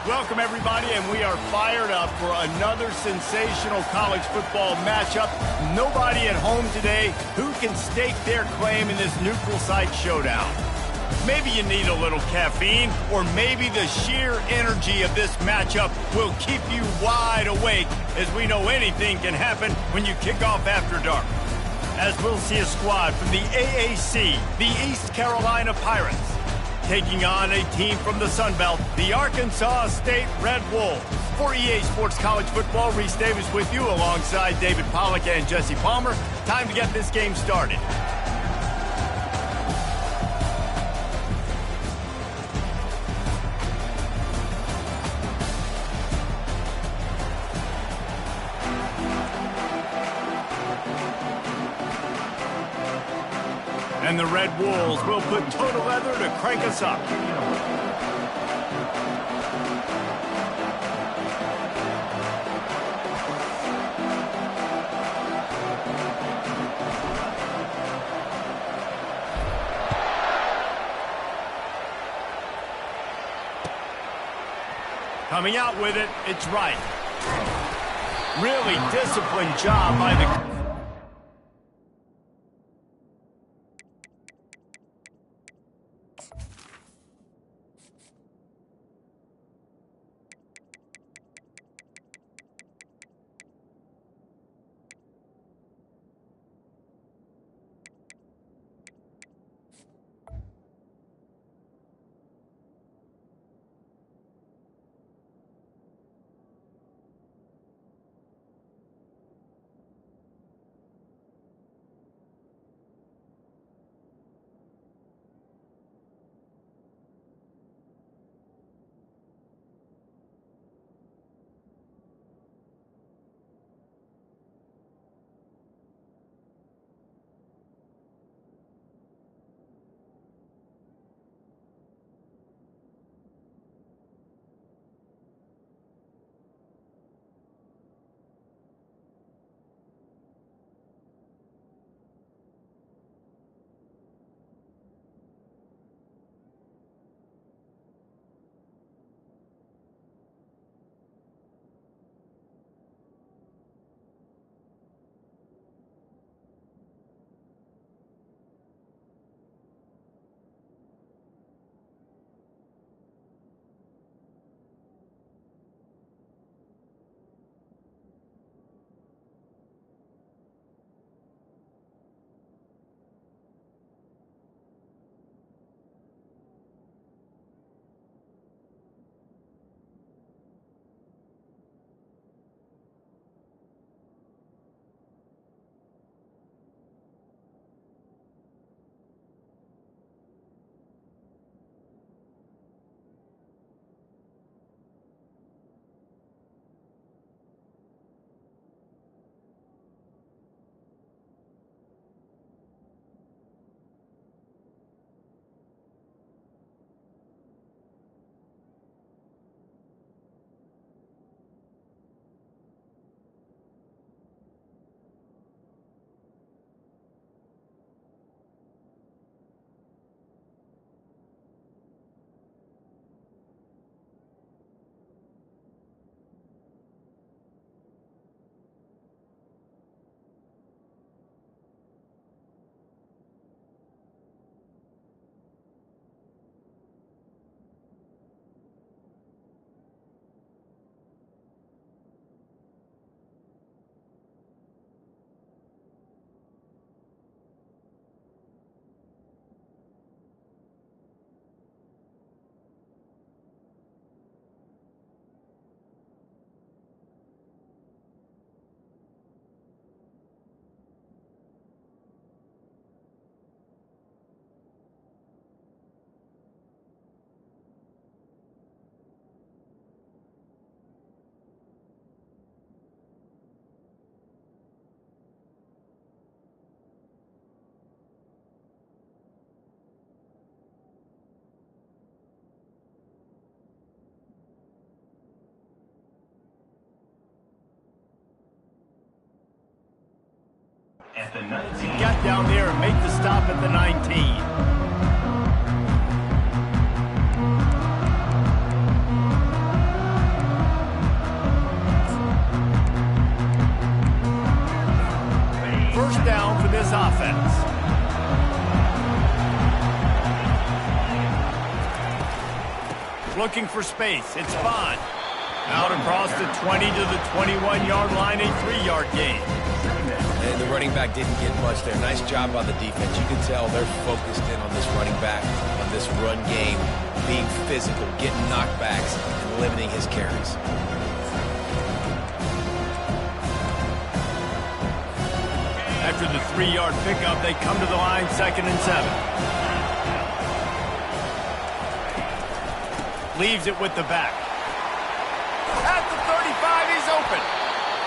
Welcome, everybody, and we are fired up for another sensational college football matchup. Nobody at home today who can stake their claim in this neutral site showdown. Maybe you need a little caffeine, or maybe the sheer energy of this matchup will keep you wide awake, as we know anything can happen when you kick off after dark. As we'll see a squad from the AAC, the East Carolina Pirates, taking on a team from the Sun Belt, the Arkansas State Red Wolves. For EA Sports College Football, Reese Davis with you alongside David Pollack and Jesse Palmer. Time to get this game started. And the Red Wolves will put total leather to crank us up. Coming out with it, it's right. Really disciplined job by the... At the 19. Got down there and make the stop at the 19. Looking for space. It's Bond. Out across the 20 to the 21-yard line, a 3-yard gain. And the running back didn't get much there. Nice job by the defense. You can tell they're focused in on this running back, on this run game, being physical, getting knockbacks, and limiting his carries. After the 3-yard pickup, they come to the line, 2nd and 7. Leaves it with the back. At the 35, he's open.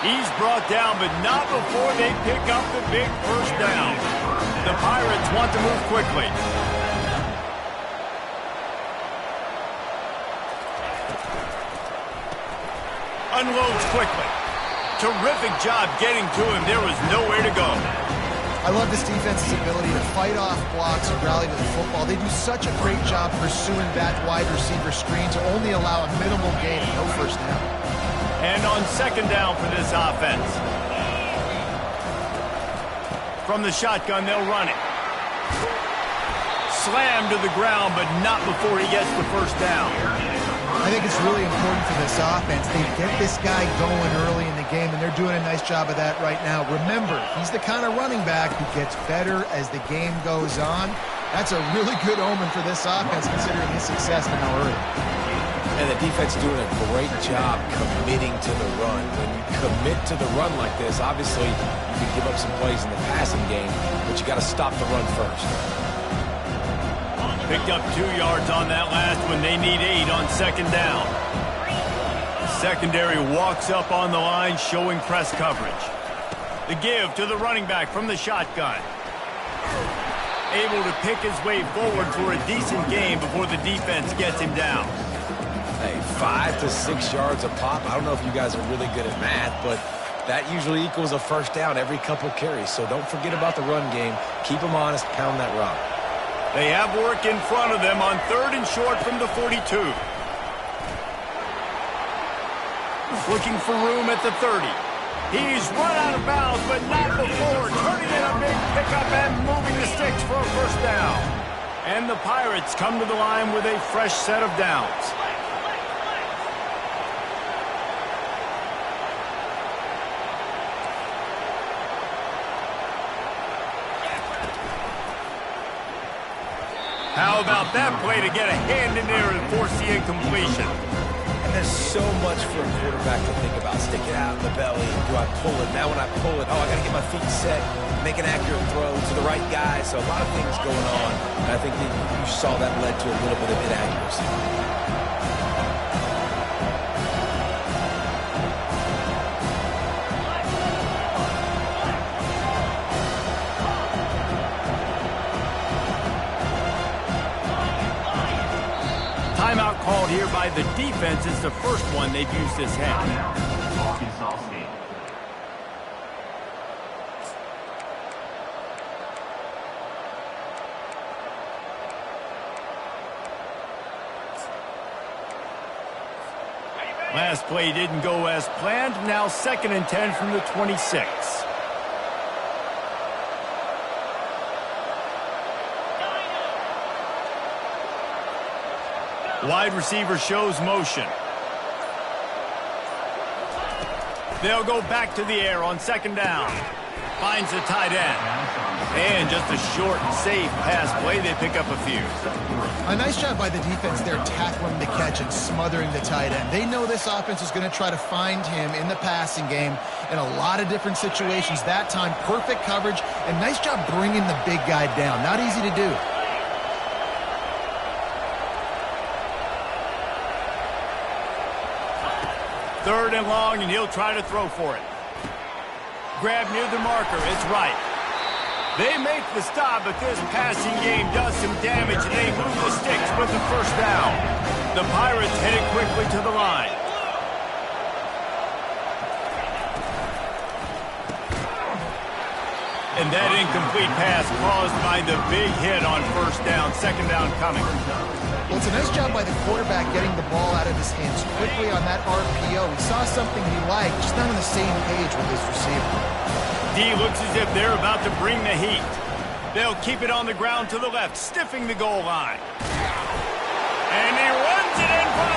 He's brought down, but not before they pick up the big first down. The Pirates want to move quickly. Unloads quickly. Terrific job getting to him. There was nowhere to go. I love this defense's ability to fight off blocks and rally to the football. They do such a great job pursuing that wide receiver screen to only allow a minimal gain and no first down. And on 2nd down for this offense. From the shotgun, they'll run it. Slammed to the ground, but not before he gets the first down. I think it's really important for this offense. They get this guy going early in the game, and they're doing a nice job of that right now. Remember, he's the kind of running back who gets better as the game goes on. That's a really good omen for this offense, considering his success now early. And the defense doing a great job committing to the run. When you commit to the run like this, obviously you can give up some plays in the passing game, but you got to stop the run first. Picked up 2 yards on that last one. They need 8 on 2nd down. Secondary walks up on the line, showing press coverage. The give to the running back from the shotgun. Able to pick his way forward for a decent gain before the defense gets him down. Hey, 5 to 6 yards a pop. I don't know if you guys are really good at math, but that usually equals a first down every couple carries. So don't forget about the run game. Keep them honest, pound that rock. They have work in front of them on 3rd and short from the 42. Looking for room at the 30. He's run out of bounds, but not before turning in a big pickup and moving the sticks for a first down. And the Pirates come to the line with a fresh set of downs. How about that play to get a hand in there and force the incompletion? And there's so much for a quarterback to think about. Stick it out in the belly. Do I pull it? Now when I pull it, oh, I got to get my feet set, make an accurate throw to the right guy. So a lot of things going on. And I think that you saw that led to a little bit of inaccuracy. Timeout called here by the defense. It's the first one they've used this half. Last play didn't go as planned. Now 2nd and 10 from the 26. Wide receiver shows motion. They'll go back to the air on 2nd down. Finds the tight end. And just a short and safe pass play. They pick up a few. A nice job by the defense there, tackling the catch and smothering the tight end. They know this offense is going to try to find him in the passing game in a lot of different situations. That time, perfect coverage, and nice job bringing the big guy down. Not easy to do. Third and long, and he'll try to throw for it. Grab near the marker. It's right. They make the stop, but this passing game does some damage, and they move the sticks with the first down. The Pirates headed quickly to the line. And that incomplete pass caused by the big hit on first down. 2nd down coming. Well, it's a nice job by the quarterback getting the ball out of his hands quickly on that RPO. He saw something he liked, just not on the same page with his receiver. D looks as if they're about to bring the heat. They'll keep it on the ground to the left, stiffing the goal line. And he runs it in for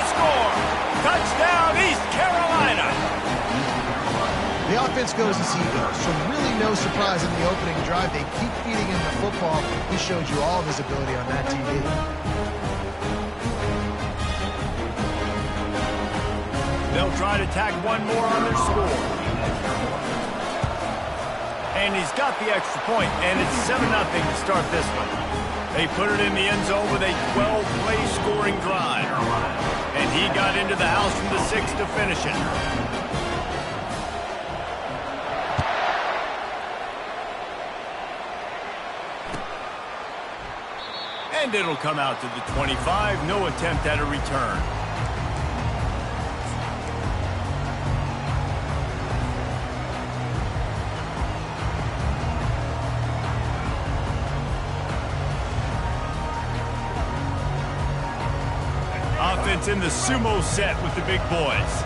offense goes as he goes, so really no surprise in the opening drive. They keep feeding him the football. He showed you all of his ability on that TV. They'll try to tack one more on their score. And he's got the extra point, and it's 7-0 to start this one. They put it in the end zone with a 12-play scoring drive. And he got into the house from the 6 to finish it. And it'll come out to the 25. No attempt at a return. Offense in the sumo set with the big boys.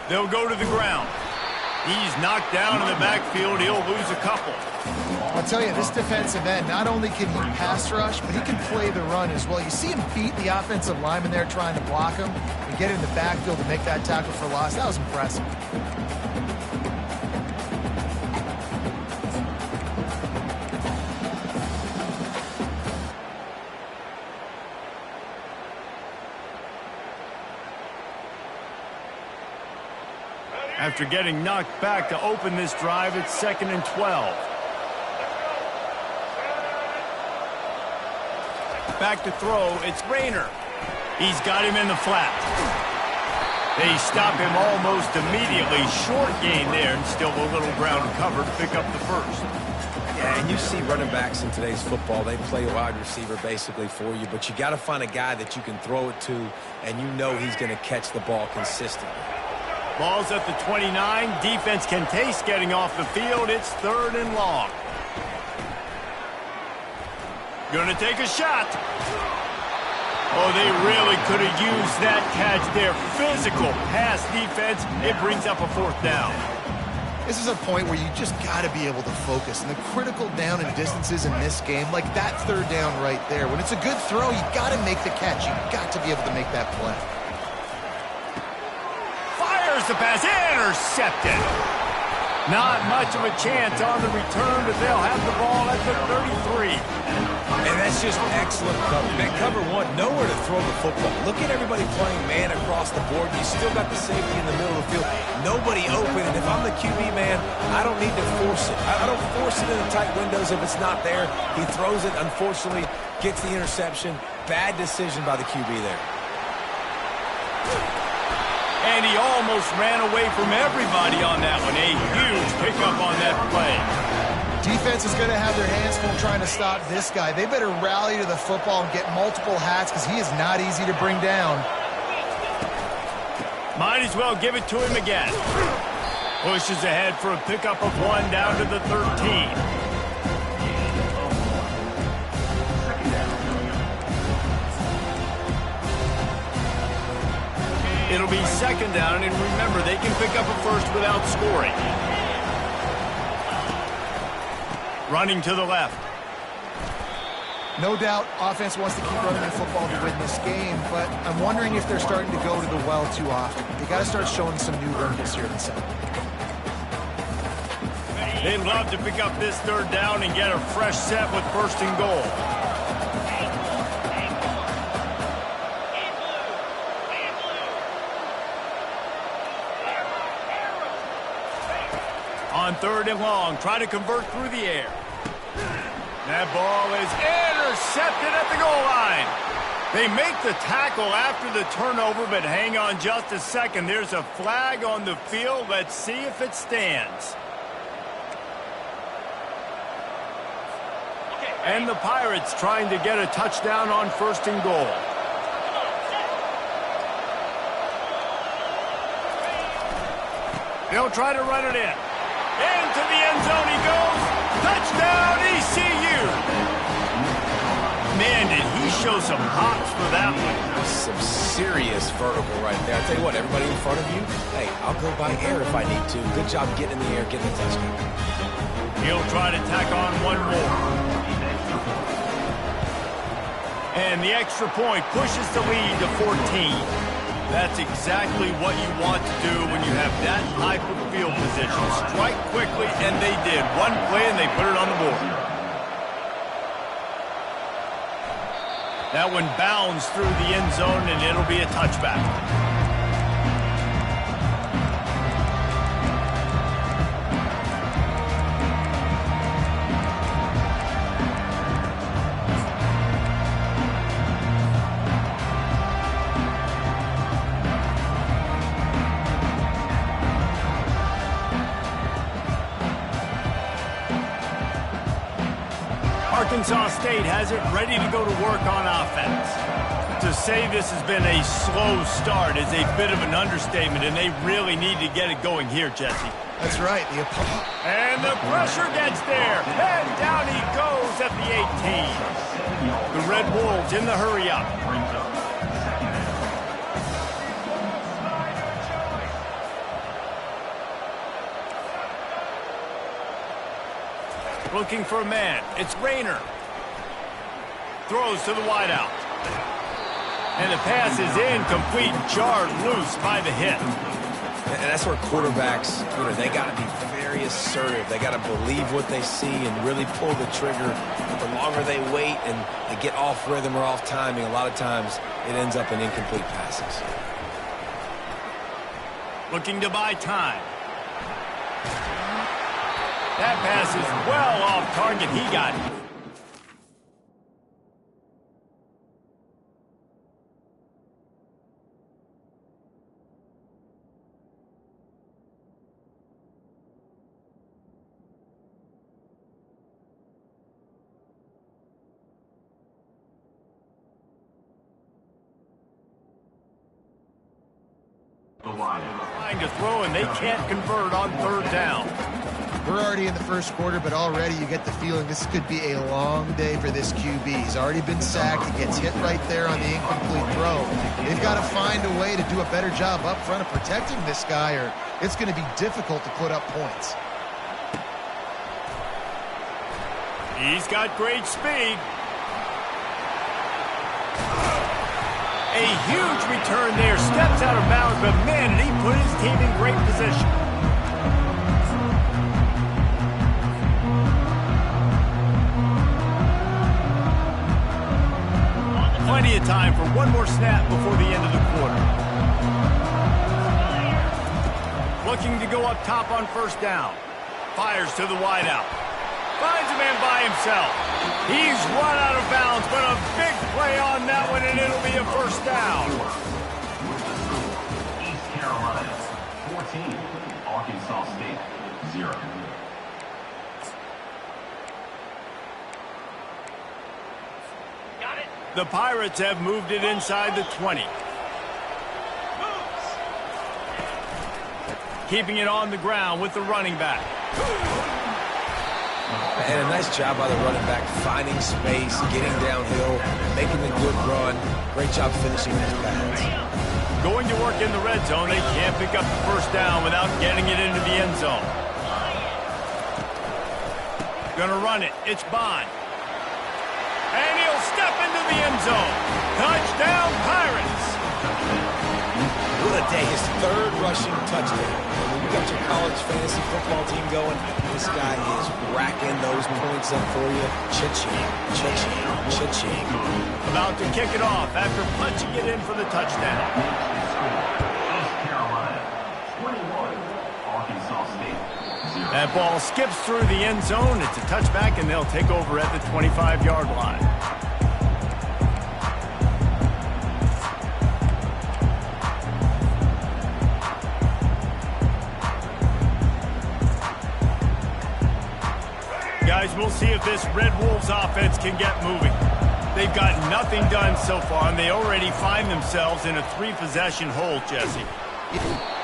They'll go to the ground. He's knocked down in the backfield. He'll lose a couple. I'll tell you, this defensive end, not only can he pass rush, but he can play the run as well. You see him beat the offensive lineman there trying to block him and get in the backfield to make that tackle for loss. That was impressive. After getting knocked back to open this drive, it's 2nd and 12. Back to throw, it's Rayner. He's got him in the flat. They stop him almost immediately. Short gain there, and still a little ground cover to pick up the first. Yeah, and you see running backs in today's football, they play a wide receiver basically for you, but you got to find a guy that you can throw it to, and you know he's going to catch the ball consistently. Ball's at the 29. Defense can taste getting off the field. It's 3rd and long. Gonna take a shot. Oh, they really could have used that catch there. Physical pass defense. It brings up a 4th down. This is a point where you just got to be able to focus. And the critical down and distances in this game, like that 3rd down right there, when it's a good throw, you got to make the catch. You got to be able to make that play. Fires the pass. Intercepted. Not much of a chance on the return, but they'll have the ball at the 33. And that's just excellent cover. Man, cover one, nowhere to throw the football. Look at everybody playing man across the board. You still got the safety in the middle of the field. Nobody open, and if I'm the QB, man, I don't need to force it. I don't force it in the tight windows if it's not there. He throws it, unfortunately, gets the interception. Bad decision by the QB there. And he almost ran away from everybody on that one. A huge pickup on that play. Defense is going to have their hands full trying to stop this guy. They better rally to the football and get multiple hats because he is not easy to bring down. Might as well give it to him again. Pushes ahead for a pickup of 1 down to the 13. It'll be 2nd down, and remember, they can pick up a first without scoring. Running to the left. No doubt, offense wants to keep running the football to win this game, but I'm wondering if they're starting to go to the well too often. They got to start showing some new wrinkles here in the second. They'd love to pick up this 3rd down and get a fresh set with 1st and goal. On 3rd and long, try to convert through the air. That ball is intercepted at the goal line. They make the tackle after the turnover, but hang on just a second. There's a flag on the field. Let's see if it stands. And the Pirates trying to get a touchdown on 1st and goal. They'll try to run it in. Into the end zone he goes. Touchdown, ECU. Man, did he show some hops for that one. Some serious vertical right there. I tell you what, everybody in front of you, hey, I'll go by air if I need to. Good job getting in the air, getting the touchdown. He'll try to tack on one more. And the extra point pushes the lead to 14. That's exactly what you want to do when you have that type of field position. Strike quickly, and they did. One play, and they put it on the board. That one bounds through the end zone, and it'll be a touchback. Arkansas State has it ready to go to work on offense. To say this has been a slow start is a bit of an understatement, and they really need to get it going here, Jesse. That's right. And the pressure gets there. And down he goes at the 18. The Red Wolves in the hurry up. Looking for a man. It's Rayner. Throws to the wideout. And the pass is incomplete, jarred loose by the hit. And that's where quarterbacks, they got to be very assertive. They got to believe what they see and really pull the trigger. But the longer they wait and they get off rhythm or off timing, a lot of times it ends up in incomplete passes. Looking to buy time. That pass is well off target. He got it. Trying to throw, and they can't convert on third down. We're already in the first quarter, but already you get the feeling this could be a long day for this QB. He's already been sacked. He gets hit right there on the incomplete throw. They've got to find a way to do a better job up front of protecting this guy, or it's going to be difficult to put up points. He's got great speed. A huge return there. Steps out of bounds, but man, did he put his team in great position. Plenty of time for one more snap before the end of the quarter. Looking to go up top on first down. Fires to the wideout. Finds a man by himself. He's run out of bounds, but a big play on that one, and it'll be a first down. East Carolina, 14. Arkansas State, 0. The Pirates have moved it inside the 20. Keeping it on the ground with the running back. And a nice job by the running back, finding space, getting downhill, making a good run. Great job finishing those pads. Going to work in the red zone. They can't pick up the first down without getting it into the end zone. Gonna run it. It's Bond. And he'll step into the end zone. Touchdown, Pirates. What a day. His third rushing touchdown. And when you got your college fantasy football team going, this guy is racking those points up for you. Cha-ching, cha-ching, cha-ching. About to kick it off after punching it in for the touchdown. East Carolina, 21. Arkansas State, 0. That ball skips through the end zone. It's a touchback, and they'll take over at the 25-yard line. Guys, we'll see if this Red Wolves offense can get moving. They've got nothing done so far, and they already find themselves in a 3-possession hole, Jesse.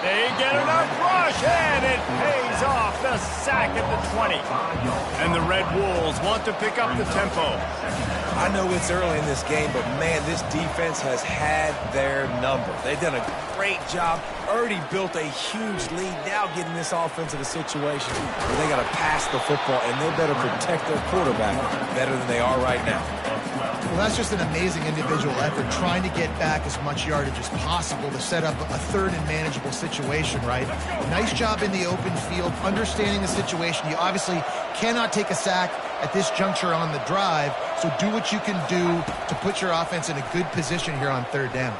They get enough rush, and it pays off. The sack at the 20. And the Red Wolves want to pick up the tempo. I know it's early in this game, but man, this defense has had their number. They've done a great job already built a huge lead. Now getting this offense in a situation where they got to pass the football, and they better protect their quarterback better than they are right now. Well, that's just an amazing individual effort, trying to get back as much yardage as possible to set up a third and manageable situation, right? Nice job in the open field, understanding the situation. You obviously cannot take a sack at this juncture on the drive, so do what you can do to put your offense in a good position here on third down.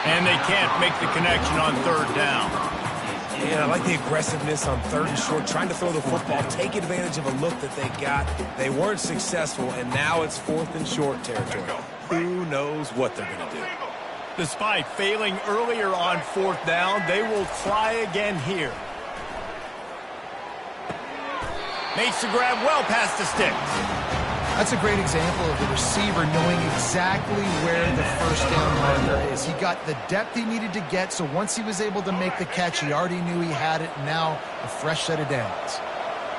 And they can't make the connection on third down. And I like the aggressiveness on third and short, trying to throw the football, take advantage of a look that they got. They weren't successful, and now it's fourth and short territory. Who knows what they're going to do? Despite failing earlier on fourth down, they will try again here. Makes the grab well past the sticks. That's a great example of the receiver knowing exactly where the first down marker is. He got the depth he needed to get, so once he was able to make the catch, he already knew he had it. Now a fresh set of downs.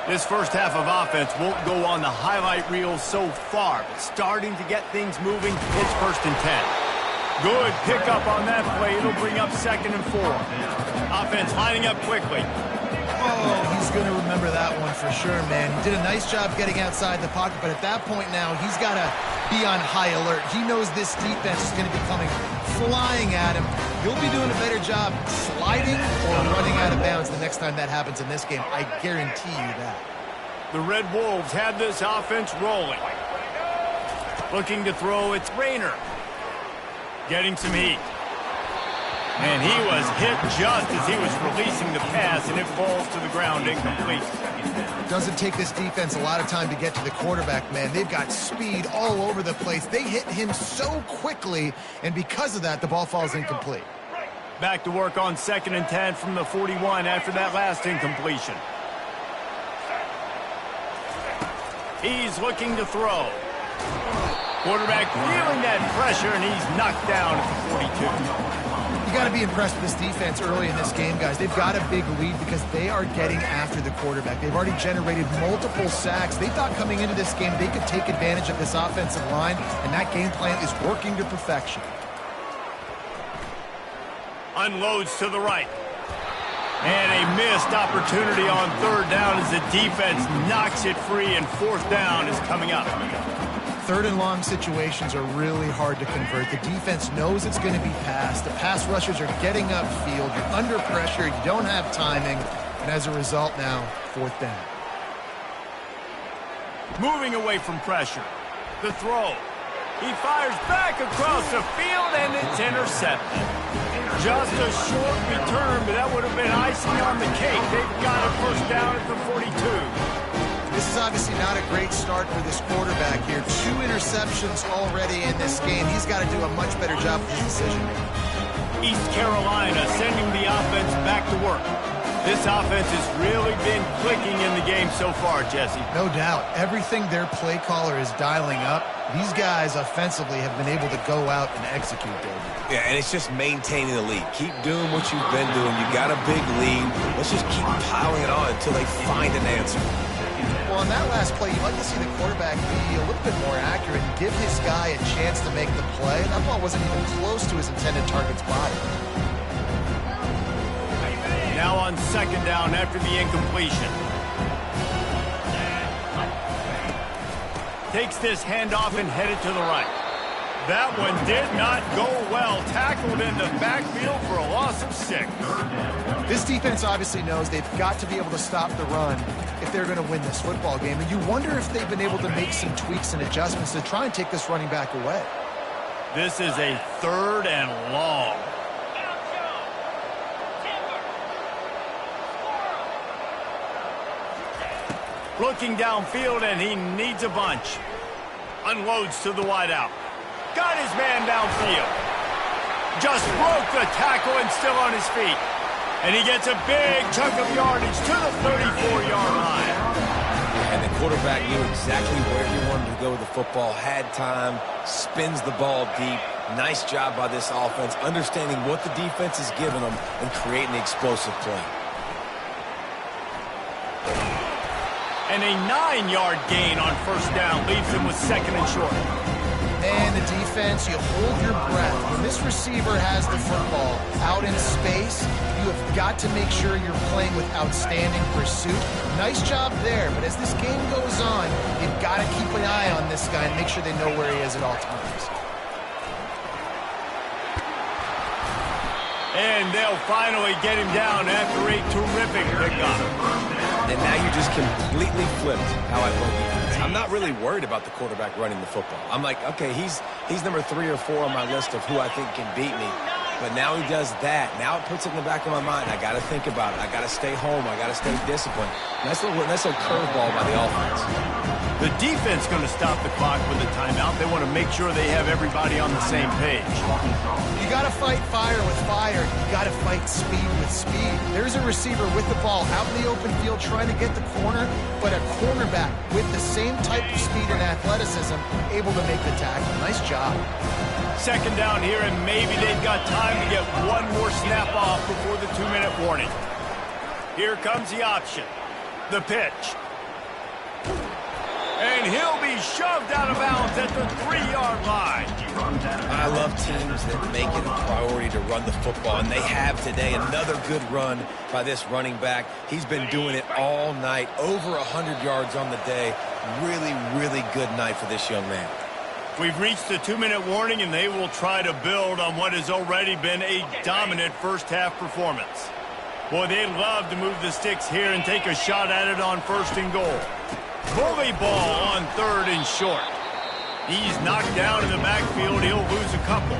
This first half of offense won't go on the highlight reel so far, but starting to get things moving, it's 1st and 10. Good pickup on that play. It'll bring up 2nd and 4. Offense lining up quickly. Oh, he's going to remember that one for sure, man. He did a nice job getting outside the pocket, but at that point now, he's got to be on high alert. He knows this defense is going to be coming flying at him. He'll be doing a better job sliding or running out of bounds the next time that happens in this game. I guarantee you that. The Red Wolves have this offense rolling. Looking to throw, it's Rayner. Getting some heat. And he was hit just as he was releasing the pass, and it falls to the ground incomplete. Doesn't take this defense a lot of time to get to the quarterback, man. They've got speed all over the place. They hit him so quickly, and because of that, the ball falls incomplete. Back to work on 2nd and 10 from the 41 after that last incompletion. He's looking to throw. Quarterback feeling that pressure, and he's knocked down at the 42. You got to be impressed with this defense early in this game, guys. They've got a big lead because they are getting after the quarterback. They've already generated multiple sacks. They thought coming into this game they could take advantage of this offensive line, and that game plan is working to perfection. Unloads to the right. And a missed opportunity on third down as the defense knocks it free, and fourth down is coming up. Third and long situations are really hard to convert. The defense knows it's going to be passed. The pass rushers are getting upfield. You're under pressure. You don't have timing. And as a result now, fourth down. Moving away from pressure. The throw. He fires back across the field, and it's intercepted. Just a short return, but that would have been icing on the cake. They've got a first down at the 42. This is obviously not a great start for this quarterback here. 2 interceptions already in this game. He's got to do a much better job with his decision. East Carolina sending the offense back to work. This offense has really been clicking in the game so far, Jesse. No doubt. Everything their play caller is dialing up, these guys offensively have been able to go out and execute, David. Yeah, and it's just maintaining the lead. Keep doing what you've been doing. You got a big lead. Let's just keep piling it on until they find an answer. Well, on that last play, you'd like to see the quarterback be a little bit more accurate and give his guy a chance to make the play. That ball wasn't even close to his intended target's body. Now on 2nd down after the incompletion. Takes this handoff and headed to the right. That one did not go well. Tackled in the backfield for a loss of 6. This defense obviously knows they've got to be able to stop the run if they're going to win this football game. And you wonder if they've been able to make some tweaks and adjustments to try and take this running back away. This is a 3rd and long. Looking downfield, and he needs a bunch. Unloads to the wideout. Got his man downfield. Just broke the tackle and still on his feet. And he gets a big chunk of yardage to the 34-yard line. And the quarterback knew exactly where he wanted to go with the football, had time, spins the ball deep. Nice job by this offense, understanding what the defense is giving them and creating an explosive play. And a 9-yard gain on first down leaves him with 2nd and short. Man, the defense, you hold your breath. When this receiver has the football out in space, you have got to make sure you're playing with outstanding pursuit. Nice job there, but as this game goes on, you've got to keep an eye on this guy and make sure they know where he is at all times. And they'll finally get him down after a terrific pickup. And now you just completely flipped how I play defense. I'm not really worried about the quarterback running the football. I'm like, okay, he's number 3 or 4 on my list of who I think can beat me. But now he does that. Now it puts it in the back of my mind. I got to think about it. I got to stay home. I got to stay disciplined. Nice little curveball by the offense. The defense going to stop the clock with a timeout. They want to make sure they have everybody on the same page. You got to fight fire with fire. You got to fight speed with speed. There's a receiver with the ball out in the open field trying to get the corner, but a cornerback with the same type of speed and athleticism able to make the tackle. Nice job. Second down here, and maybe they've got time to get one more snap off before the 2-minute warning. Here comes the option. The pitch. And he'll be shoved out of bounds at the 3-yard line. I love teams that make it a priority to run the football, and they have today. Another good run by this running back. He's been doing it all night, over 100 yards on the day. Really, really good night for this young man. We've reached the 2-minute warning, and they will try to build on what has already been a dominant first-half performance. Boy, they'd love to move the sticks here and take a shot at it on 1st and goal. Bully ball on 3rd and short. He's knocked down in the backfield. He'll lose a couple.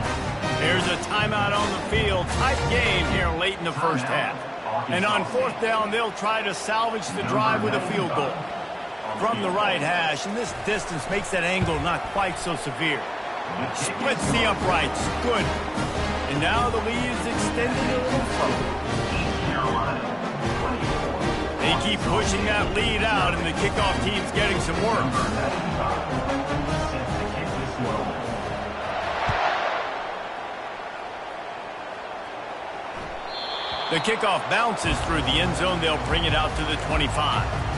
There's a timeout on the field. Tight game here late in the first half. And on 4th down, they'll try to salvage the drive with a field goal. From the right hash, and this distance makes that angle not quite so severe. Splits the uprights. Good. And now the lead is extending a little further. They keep pushing that lead out, and the kickoff team's getting some work. The kickoff bounces through the end zone. They'll bring it out to the 25.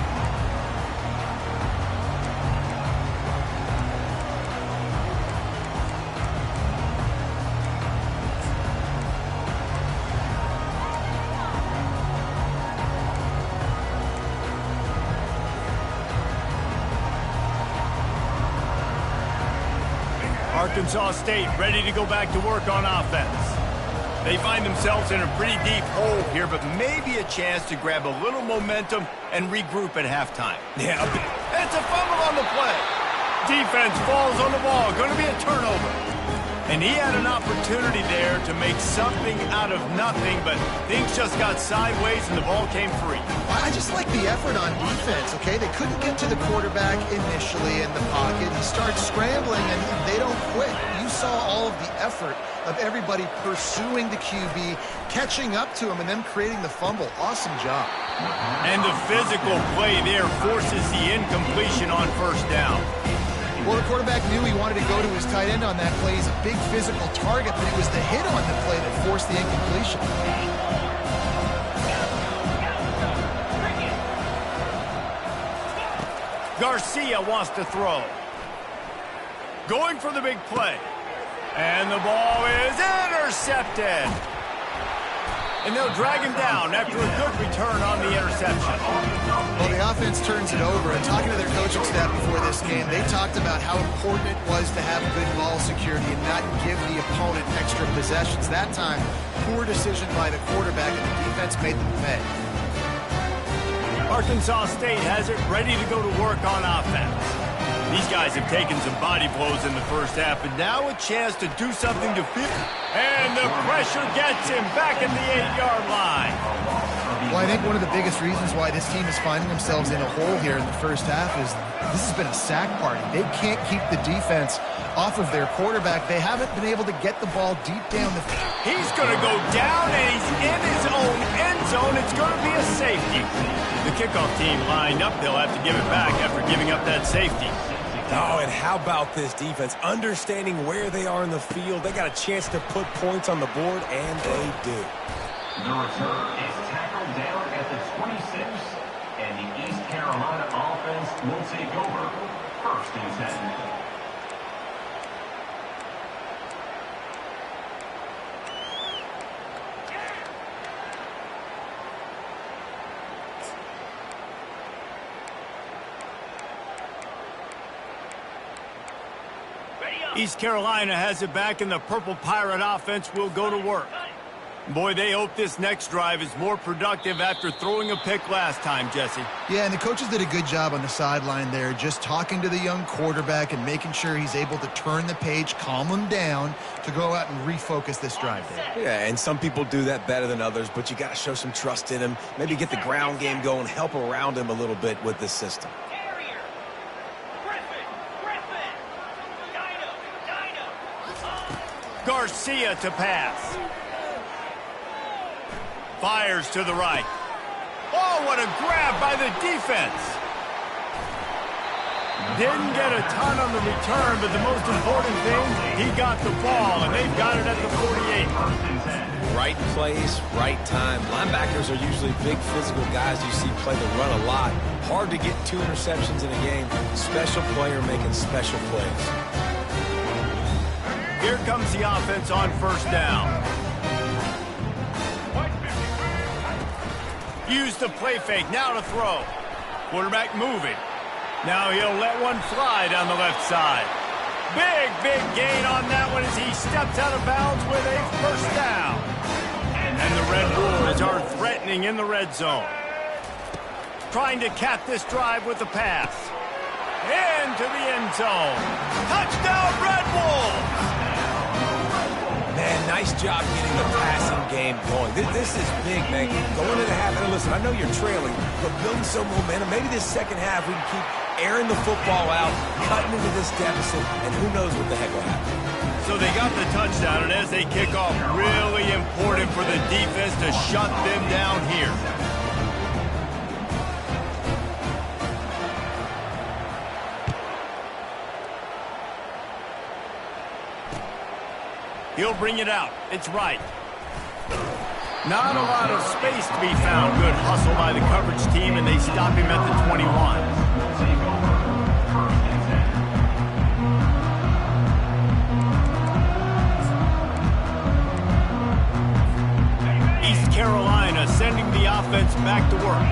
Arkansas State ready to go back to work on offense. They find themselves in a pretty deep hole here, but maybe a chance to grab a little momentum and regroup at halftime. Yeah, it's a fumble on the play. Defense falls on the ball. Going to be a turnover. And he had an opportunity there to make something out of nothing, but things just got sideways and the ball came free. I just like the effort on defense, okay? They couldn't get to the quarterback initially in the pocket. He starts scrambling, and they don't quit. You saw all of the effort of everybody pursuing the QB, catching up to him, and then creating the fumble. Awesome job. And the physical play there forces the incompletion on 1st down. Well, the quarterback knew he wanted to go to his tight end on that play. He's a big physical target, but it was the hit on the play that forced the incompletion. Garcia wants to throw. Going for the big play. And the ball is intercepted. And they'll drag him down after a good return on the interception. Well, the offense turns it over. And talking to their coaching staff before this game, they talked about how important it was to have good ball security and not give the opponent extra possessions. That time, poor decision by the quarterback, and the defense made them pay. Arkansas State has it ready to go to work on offense. These guys have taken some body blows in the first half, and now a chance to do something to fit. And the pressure gets him back at the 8-yard line. Well, I think one of the biggest reasons why this team is finding themselves in a hole here in the first half is this has been a sack party. They can't keep the defense off of their quarterback. They haven't been able to get the ball deep down the field. He's going to go down, and he's in his own end zone. It's going to be a safety. The kickoff team lined up. They'll have to give it back after giving up that safety. Oh, and how about this defense? Understanding where they are in the field. They got a chance to put points on the board, and they do. The return is tackled down at the 26, and the East Carolina offense will take over 1st and 10. East Carolina has it back, and the Purple Pirate offense will go to work. Boy, they hope this next drive is more productive after throwing a pick last time, Jesse. Yeah, and the coaches did a good job on the sideline there, just talking to the young quarterback and making sure he's able to turn the page, calm him down to go out and refocus this drive there. Yeah, and some people do that better than others, but you got to show some trust in him. Maybe get the ground game going, help around him a little bit with this system. Garcia to pass. Fires to the right. Oh, what a grab by the defense. Didn't get a ton on the return, but the most important thing, he got the ball, and they've got it at the 48. Right place, right time. Linebackers are usually big physical guys you see play the run a lot. Hard to get 2 interceptions in a game. Special player making special plays. Here comes the offense on first down. Use the play fake, now to throw. Quarterback moving. Now he'll let one fly down the left side. Big gain on that one as he steps out of bounds with a first down. And the Red Bulls are threatening in the red zone. Trying to cap this drive with the pass. Into the end zone. Touchdown, Red Bulls! Man, nice job getting the passing game going. This is big, man. Going into half, and listen, I know you're trailing, but building some momentum. Maybe this second half we can keep airing the football out, cutting into this deficit, and who knows what the heck will happen. So they got the touchdown, and as they kick off, really important for the defense to shut them down here. He'll bring it out. It's right. Not a lot of space to be found. Good hustle by the coverage team, and they stop him at the 21. East Carolina sending the offense back to work.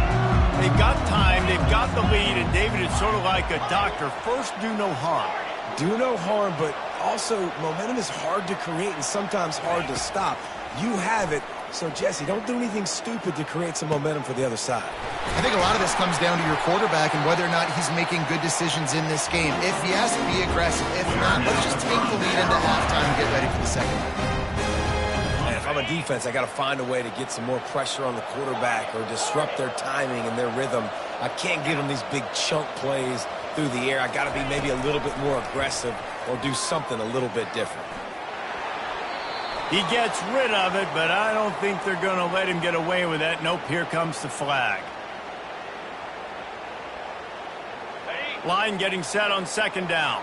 They've got time, they've got the lead, and David is sort of like a doctor. First, do no harm. Do no harm, but also momentum is hard to create and sometimes hard to stop. You have it, so Jesse, don't do anything stupid to create some momentum for the other side. I think a lot of this comes down to your quarterback and whether or not he's making good decisions in this game. If yes, be aggressive. If not, let's just take the lead into halftime and get ready for the second half. And if I'm a defense, I got to find a way to get some more pressure on the quarterback or disrupt their timing and their rhythm. I can't give them these big chunk plays through the air. I got to be maybe a little bit more aggressive or do something a little bit different. He gets rid of it, but I don't think they're going to let him get away with that. Nope, here comes the flag. Line getting set on second down.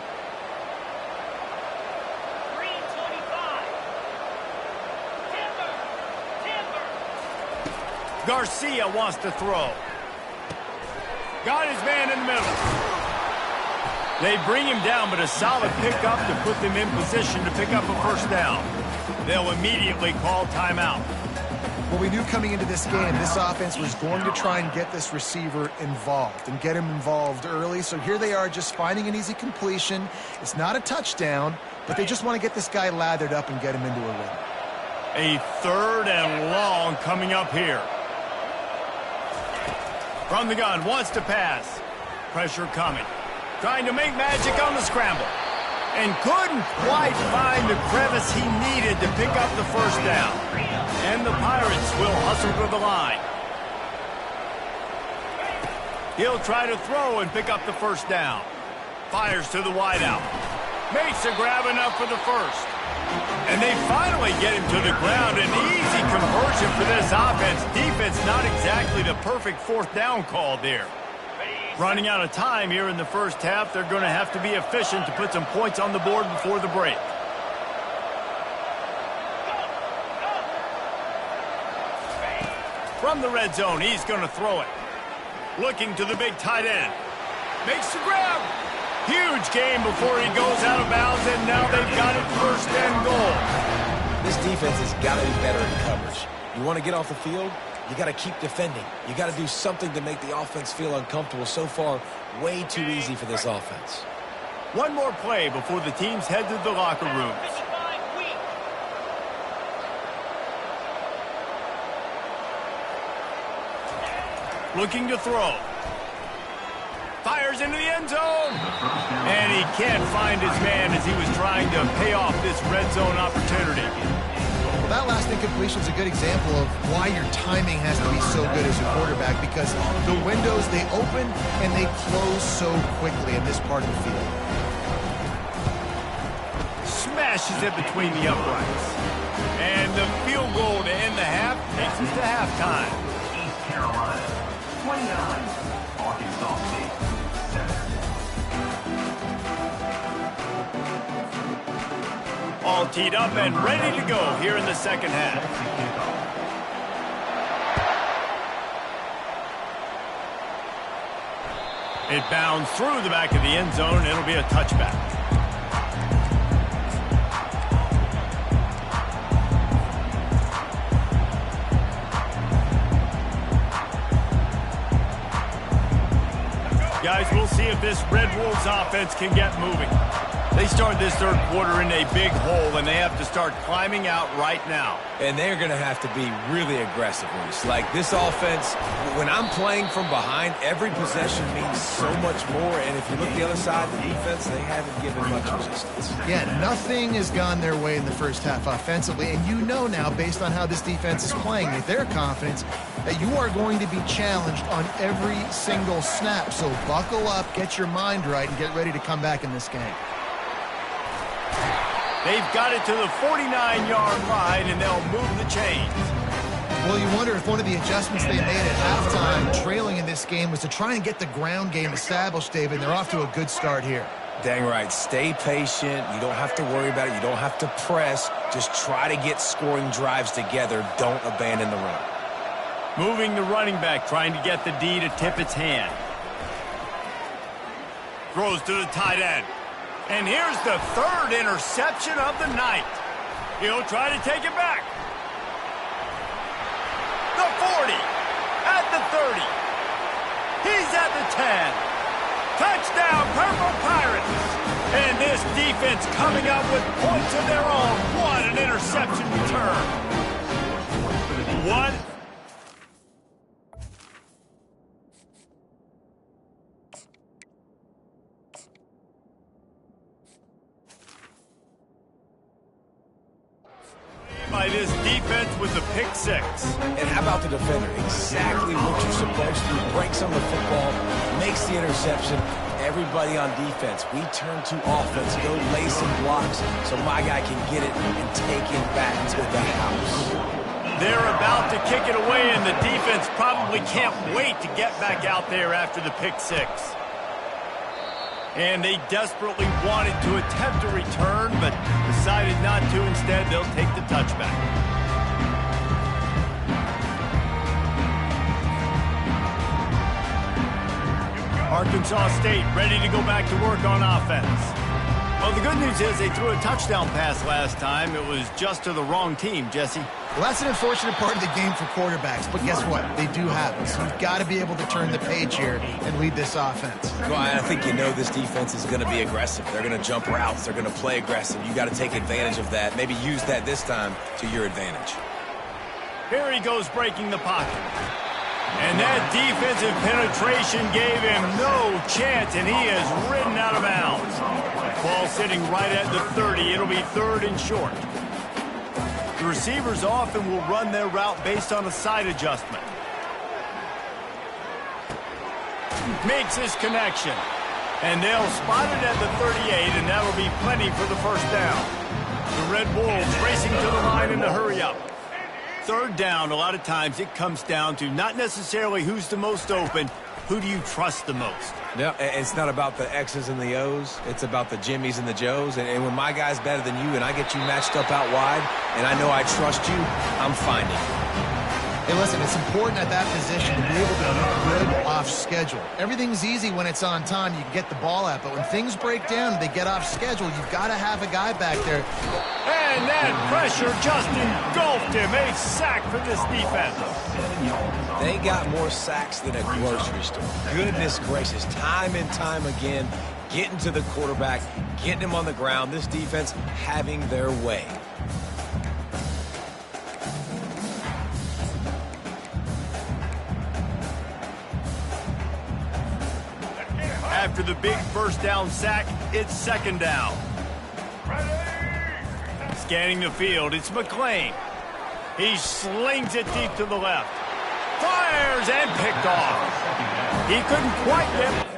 Garcia wants to throw. Got his man in the middle. They bring him down, but a solid pickup to put them in position to pick up a first down. They'll immediately call timeout. Well, we knew coming into this game, this offense was going to try and get this receiver involved and get him involved early. So here they are just finding an easy completion. It's not a touchdown, but they just want to get this guy lathered up and get him into a rhythm. A third and long coming up here. From the gun, wants to pass. Pressure coming. Trying to make magic on the scramble. And couldn't quite find the crevice he needed to pick up the first down. And the Pirates will hustle to the line. He'll try to throw and pick up the first down. Fires to the wideout. Makes a grab enough for the first. And they finally get him to the ground. An easy conversion for this offense. Defense not exactly the perfect fourth down call there. Running out of time here in the first half. They're going to have to be efficient to put some points on the board before the break. From the red zone, he's going to throw it. Looking to the big tight end. Makes the grab. Huge game before he goes out of bounds, and now they've got it first and goal. This defense has got to be better in coverage. You want to get off the field? You got to keep defending. You got to do something to make the offense feel uncomfortable. So far, way too easy for this offense. One more play before the teams head to the locker rooms. Looking to throw. Fires into the end zone. And he can't find his man as he was trying to pay off this red zone opportunity. Well, that last incompletion is a good example of why your timing has to be so good as a quarterback, because the windows, they open and they close so quickly in this part of the field. Smashes it between the uprights. And the field goal to end the half takes us to halftime. East Carolina, 29. Arkansas State, 7. All teed up and ready to go here in the second half. It bounds through the back of the end zone. It'll be a touchback. Guys, we'll see if this Red Wolves offense can get moving. They start this third quarter in a big hole, and they have to start climbing out right now. And they're going to have to be really aggressive, Reese. Like, this offense, when I'm playing from behind, every possession means so much more. And if you look the other side, the defense, they haven't given much resistance. Yeah, nothing has gone their way in the first half offensively. And you know now, based on how this defense is playing, with their confidence, that you are going to be challenged on every single snap. So buckle up, get your mind right, and get ready to come back in this game. They've got it to the 49-yard line, and they'll move the chains. Well, you wonder if one of the adjustments they made at halftime, trailing in this game, was to try and get the ground game established, David. They're off to a good start here. Dang right. Stay patient. You don't have to worry about it. You don't have to press. Just try to get scoring drives together. Don't abandon the run. Moving the running back, trying to get the D to tip its hand. Throws to the tight end. And here's the third interception of the night. He'll try to take it back. The 40, at the 30. He's at the 10. Touchdown, Purple Pirates. And this defense coming up with points of their own. What an interception return. What? By this defense with the pick six. And how about the defender? Exactly what you're supposed to do. Breaks on the football, makes the interception. Everybody on defense, we turn to offense. Go lay some blocks so my guy can get it and take it back to the house. They're about to kick it away, and the defense probably can't wait to get back out there after the pick six. And they desperately wanted to attempt a return, but decided not to. Instead, they'll take the touchback. Arkansas State ready to go back to work on offense. Well, the good news is they threw a touchdown pass last time. It was just to the wrong team, Jesse. Well, that's an unfortunate part of the game for quarterbacks, but guess what? They do have it. So you've got to be able to turn the page here and lead this offense. Well, I think you know this defense is going to be aggressive. They're going to jump routes. They're going to play aggressive. You got to take advantage of that. Maybe use that this time to your advantage. Here he goes breaking the pocket. And that defensive penetration gave him no chance, and he is ridden out of bounds. Ball sitting right at the 30. It'll be third and short. The receivers often will run their route based on a side adjustment. Makes his connection. And they'll spot it at the 38, and that'll be plenty for the first down. The Red Wolves racing to the line in a hurry up. Third down, a lot of times it comes down to not necessarily who's the most open, who do you trust the most? Yeah, it's not about the X's and the O's. It's about the Jimmies and the Joes. And when my guy's better than you and I get you matched up out wide and I know I trust you, I'm finding you. Hey, listen, it's important at that position to be able to be good off schedule. Everything's easy when it's on time. You can get the ball out. But when things break down and they get off schedule, you've got to have a guy back there. And that pressure just engulfed him. A sack for this defense. They got more sacks than a grocery store. Goodness gracious. Time and time again, getting to the quarterback, getting him on the ground. This defense having their way. After the big first down sack, it's second down. Scanning the field, it's McClain. He slings it deep to the left. Fires and picked off. He couldn't quite get...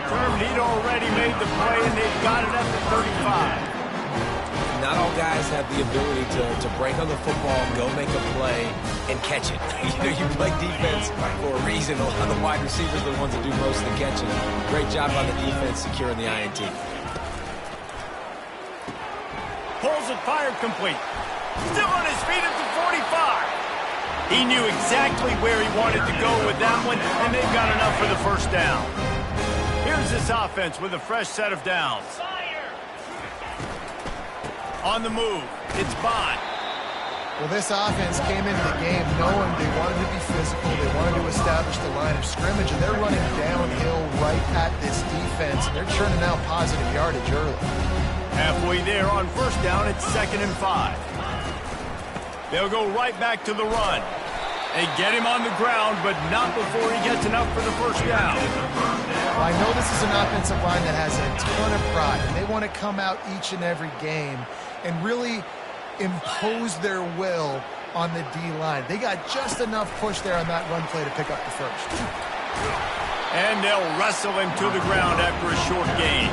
Term, he'd already made the play, and they've got it at the 35. Not all guys have the ability to break on the football, go make a play, and catch it. You play defense for a reason. A lot of the wide receivers are the ones that do most of the catching. Great job on the defense securing the INT. Pulls it, fired complete. Still on his feet at the 45. He knew exactly where he wanted to go with that one, and they've got enough for the first down. Here's this offense with a fresh set of downs. On the move, it's Bond. Well, this offense came into the game knowing they wanted to be physical, they wanted to establish the line of scrimmage, and they're running downhill right at this defense, and they're churning out positive yardage early. Halfway there on first down, it's 2nd and 5. They'll go right back to the run. They get him on the ground, but not before he gets enough for the first down. Well, I know this is an offensive line that has a ton of pride, and they want to come out each and every game and really impose their will on the D-line. They got just enough push there on that run play to pick up the first. And they'll wrestle him to the ground after a short gain.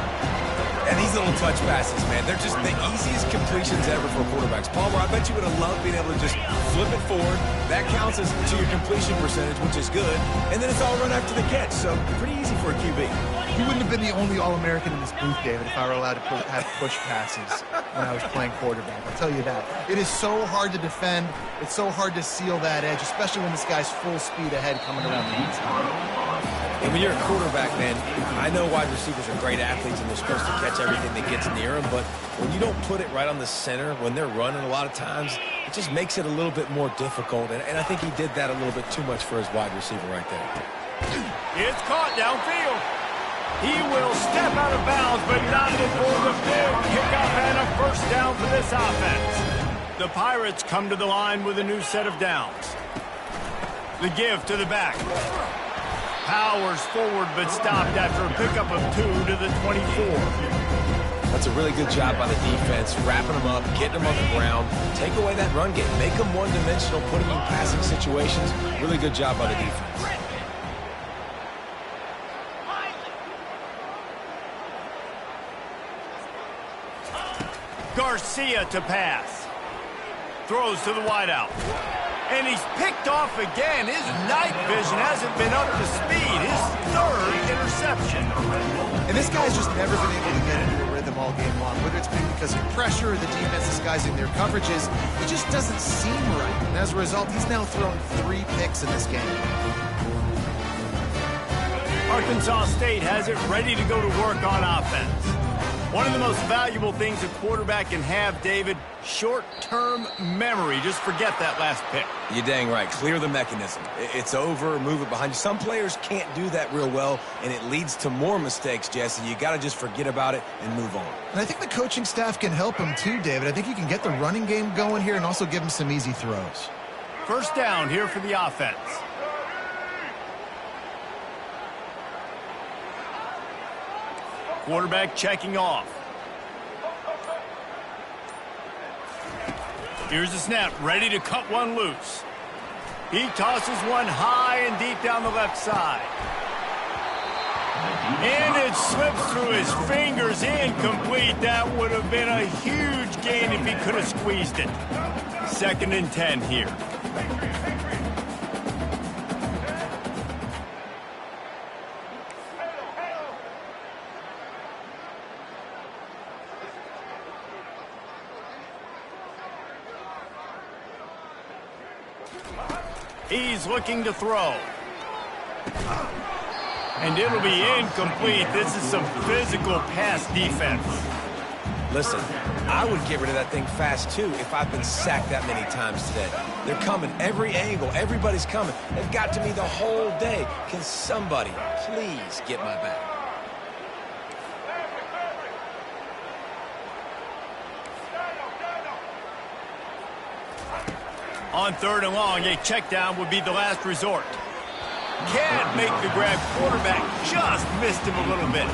And these little touch passes, man, they're just the easiest completions ever for quarterbacks. Palmer, I bet you would have loved being able to just flip it forward. That counts as to your completion percentage, which is good. And then it's all run after the catch, so pretty easy for a QB. You wouldn't have been the only All-American in this booth, David, if I were allowed to have push passes when I was playing quarterback. I'll tell you that. It is so hard to defend. It's so hard to seal that edge, especially when this guy's full speed ahead coming around the inside. And when you're a quarterback, man, I know wide receivers are great athletes and they're supposed to catch everything that gets near them, but when you don't put it right on the center, when they're running a lot of times, it just makes it a little bit more difficult. And I think he did that a little bit too much for his wide receiver right there. It's caught downfield. He will step out of bounds, but not before the big kickoff and a first down for this offense. The Pirates come to the line with a new set of downs. The give to the back. Powers forward, but stopped after a pickup of 2 to the 24. That's a really good job by the defense, wrapping them up, getting them on the ground, take away that run game, make them one-dimensional, put them in passing situations. Really good job by the defense. Garcia to pass. Throws to the wideout. And he's picked off again. His night vision hasn't been up to speed. His 3rd interception. And this guy's just never been able to get into a rhythm all game long. Whether it's been because of pressure or the defense disguising their coverages, it just doesn't seem right. And as a result, he's now thrown 3 picks in this game. Arkansas State has it ready to go to work on offense. One of the most valuable things a quarterback can have, David, short-term memory. Just forget that last pick. You're dang right. Clear the mechanism. It's over, move it behind you. Some players can't do that real well, and it leads to more mistakes, Jesse. You got to just forget about it and move on. And I think the coaching staff can help him too, David. I think you can get the running game going here and also give him some easy throws. First down here for the offense. Quarterback checking off. Here's the snap, ready to cut one loose. He tosses one high and deep down the left side. And it slips through his fingers, incomplete. That would have been a huge gain if he could have squeezed it. 2nd and 10 here. He's looking to throw. And it'll be incomplete. This is some physical pass defense. Listen, I would get rid of that thing fast, too, if I've been sacked that many times today. They're coming every angle. Everybody's coming. They've got to me the whole day. Can somebody please get my back? On 3rd and long, a check down would be the last resort. Can't make the grab. Quarterback just missed him a little bit.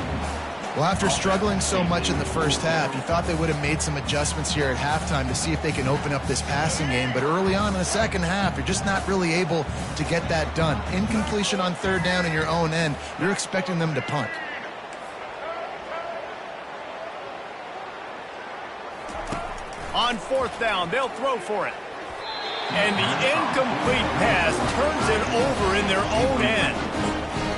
Well, after struggling so much in the first half, you thought they would have made some adjustments here at halftime to see if they can open up this passing game. But early on in the second half, you're just not really able to get that done. Incompletion on 3rd down in your own end, you're expecting them to punt. On 4th down, they'll throw for it. And the incomplete pass turns it over in their own end.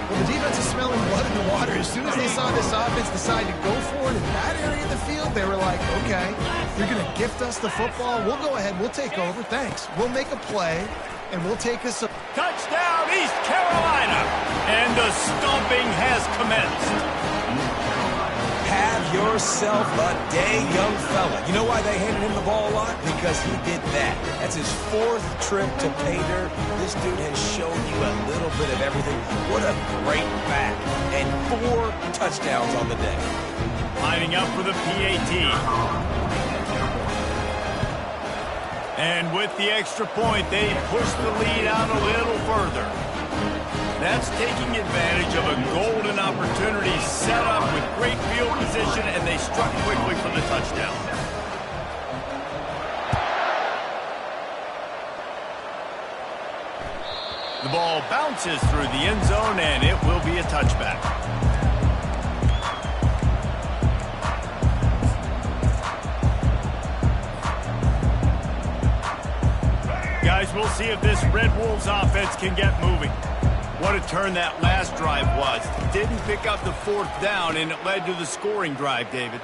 Well, the defense is smelling blood in the water. As soon as they saw this offense decide to go for it in that area of the field, they were like, okay, you're going to gift us the football. We'll go ahead. We'll take over. Thanks. We'll make a play, and we'll take us a... Touchdown, East Carolina! And the stomping has commenced. Have yourself a day, young fella. You know why they handed him the ball a lot? Because he did that. That's his 4th trip to pay dirt. This dude has shown you a little bit of everything. What a great back. And 4 touchdowns on the day. Lining up for the PAT. And with the extra point, they push the lead out a little further. That's taking advantage of a golden opportunity set up with great field position, and they struck quickly for the touchdown. The ball bounces through the end zone, and it will be a touchback. Guys, we'll see if this Red Wolves offense can get moving. What a turn that last drive was. Didn't pick up the 4th down, and it led to the scoring drive, David.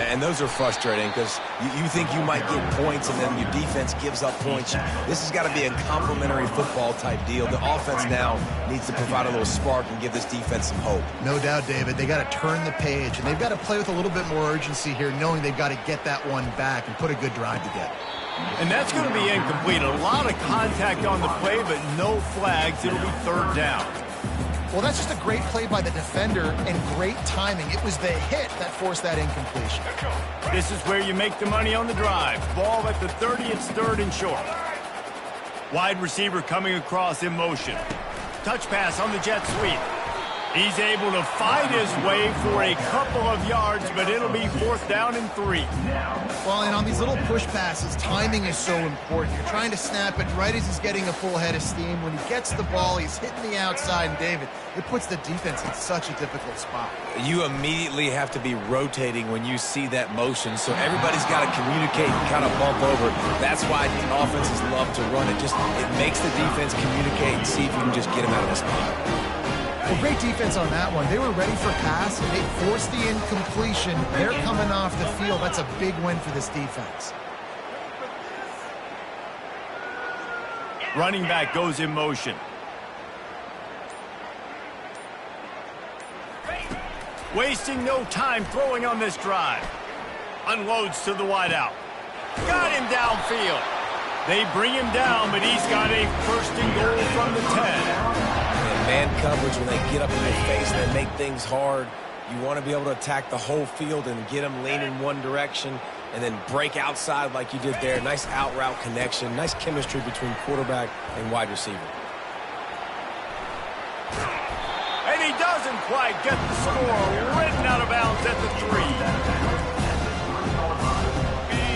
And those are frustrating because you think you might get points and then your defense gives up points. This has got to be a complementary football type deal. The offense now needs to provide a little spark and give this defense some hope. No doubt, David. They got to turn the page, and they've got to play with a little bit more urgency here, knowing they've got to get that one back and put a good drive together. And that's going to be incomplete. A lot of contact on the play, but no flags. It'll be 3rd down. Well, that's just a great play by the defender and great timing. It was the hit that forced that incompletion. This is where you make the money on the drive. Ball at the 30, it's 3rd and short. Wide receiver coming across in motion. Touch pass on the jet sweep. He's able to fight his way for a couple of yards, but it'll be 4th down and 3. Well, and on these little push passes, timing is so important. You're trying to snap it right as he's getting a full head of steam. When he gets the ball, he's hitting the outside, and David, it puts the defense in such a difficult spot. You immediately have to be rotating when you see that motion, so everybody's got to communicate and kind of bump over. That's why offenses love to run it. It makes the defense communicate and see if you can just get him out of the spot. Well, great defense on that one. They were ready for pass, and they forced the incompletion. They're coming off the field. That's a big win for this defense. Running back goes in motion. Wasting no time throwing on this drive. Unloads to the wideout. Got him downfield. They bring him down, but he's got a 1st and goal from the 10. Man coverage, when they get up in your face and they make things hard, you want to be able to attack the whole field and get them leaning one direction and then break outside like you did there. Nice out route connection, nice chemistry between quarterback and wide receiver. And he doesn't quite get the score. Written out of bounds at the 3.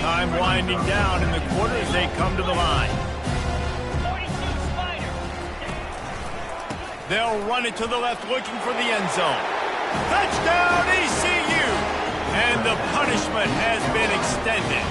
Time winding down in the quarter as they come to the line. They'll run it to the left, looking for the end zone. Touchdown, ECU! And the punishment has been extended.